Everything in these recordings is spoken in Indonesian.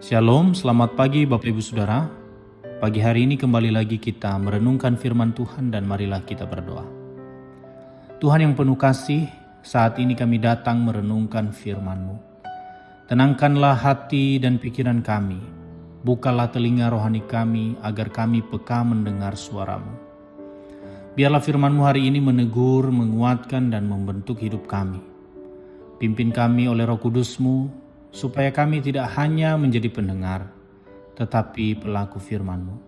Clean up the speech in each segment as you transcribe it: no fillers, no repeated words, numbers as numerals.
Shalom, selamat pagi Bapak Ibu Saudara. Pagi hari ini kembali lagi kita merenungkan firman Tuhan dan marilah kita berdoa. Tuhan yang penuh kasih, saat ini kami datang merenungkan firman-Mu. Tenangkanlah hati dan pikiran kami, bukalah telinga rohani kami agar kami peka mendengar suara-Mu. Biarlah firman-Mu hari ini menegur, menguatkan dan membentuk hidup kami. Pimpin kami oleh Roh Kudus-Mu, supaya kami tidak hanya menjadi pendengar, tetapi pelaku firman-Mu.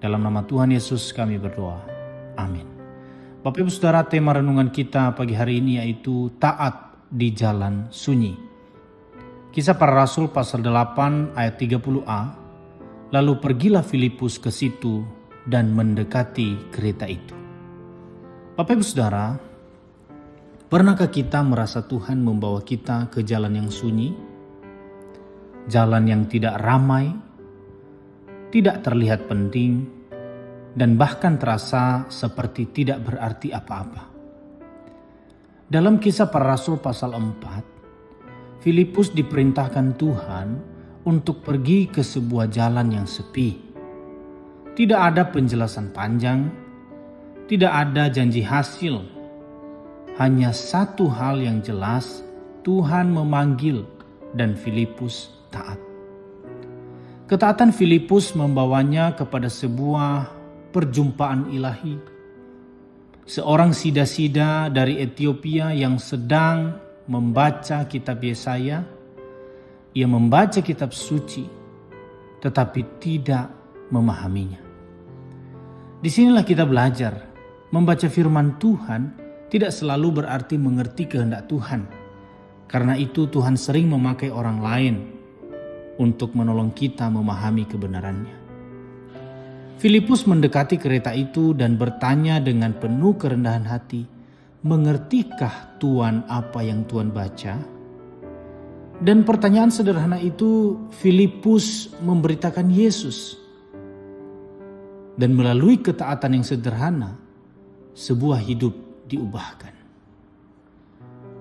Dalam nama Tuhan Yesus kami berdoa. Amin. Bapak Ibu Saudara, tema renungan kita pagi hari ini yaitu taat di jalan sunyi. Kisah Para Rasul pasal 8 ayat 30a. Lalu pergilah Filipus ke situ dan mendekati kereta itu. Bapak Ibu Saudara, pernahkah kita merasa Tuhan membawa kita ke jalan yang sunyi? Jalan yang tidak ramai, tidak terlihat penting, dan bahkan terasa seperti tidak berarti apa-apa. Dalam Kisah Para Rasul pasal 4, Filipus diperintahkan Tuhan untuk pergi ke sebuah jalan yang sepi. Tidak ada penjelasan panjang, tidak ada janji hasil. Hanya satu hal yang jelas, Tuhan memanggil dan Filipus taat. Ketaatan Filipus membawanya kepada sebuah perjumpaan ilahi. Seorang sida-sida dari Ethiopia yang sedang membaca kitab Yesaya, ia membaca kitab suci tetapi tidak memahaminya. Disinilah kita belajar, membaca firman Tuhan tidak selalu berarti mengerti kehendak Tuhan. Karena itu Tuhan sering memakai orang lain untuk menolong kita memahami kebenarannya. Filipus mendekati kereta itu dan bertanya dengan penuh kerendahan hati, "Mengertikah Tuan apa yang Tuan baca?" Dan pertanyaan sederhana itu Filipus memberitakan Yesus. Dan melalui ketaatan yang sederhana, sebuah hidup diubahkan.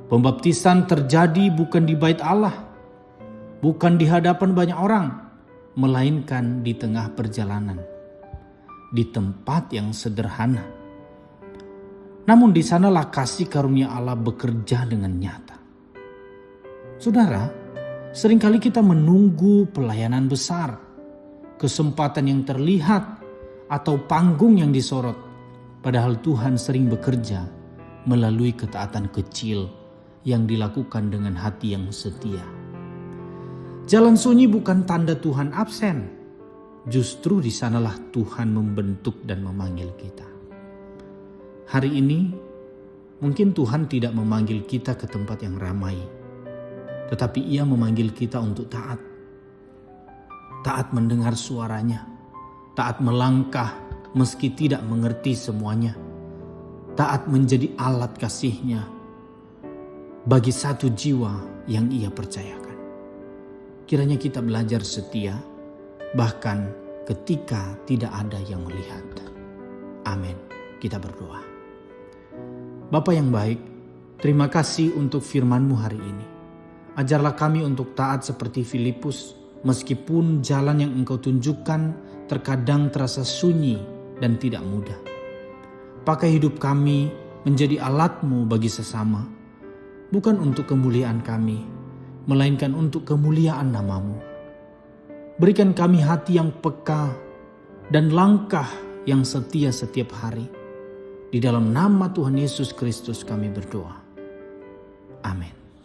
Pembaptisan terjadi bukan di bait Allah, bukan di hadapan banyak orang, melainkan di tengah perjalanan, di tempat yang sederhana. Namun di sanalah kasih karunia Allah bekerja dengan nyata. Saudara, seringkali kita menunggu pelayanan besar, kesempatan yang terlihat, atau panggung yang disorot, padahal Tuhan sering bekerja melalui ketaatan kecil yang dilakukan dengan hati yang setia. Jalan sunyi bukan tanda Tuhan absen. Justru di sanalah Tuhan membentuk dan memanggil kita. Hari ini mungkin Tuhan tidak memanggil kita ke tempat yang ramai, tetapi Ia memanggil kita untuk taat. Taat mendengar suaranya, taat melangkah meski tidak mengerti semuanya, taat menjadi alat kasih-Nya bagi satu jiwa yang Ia percayakan. Kiranya kita belajar setia, bahkan ketika tidak ada yang melihat. Amin. Kita berdoa. Bapa yang baik, terima kasih untuk firman-Mu hari ini. Ajarlah kami untuk taat seperti Filipus, meskipun jalan yang Engkau tunjukkan terkadang terasa sunyi dan tidak mudah. Pakai hidup kami menjadi alat-Mu bagi sesama, bukan untuk kemuliaan kami, melainkan untuk kemuliaan nama-Mu. Berikan kami hati yang peka dan langkah yang setia setiap hari. Di dalam nama Tuhan Yesus Kristus kami berdoa. Amin.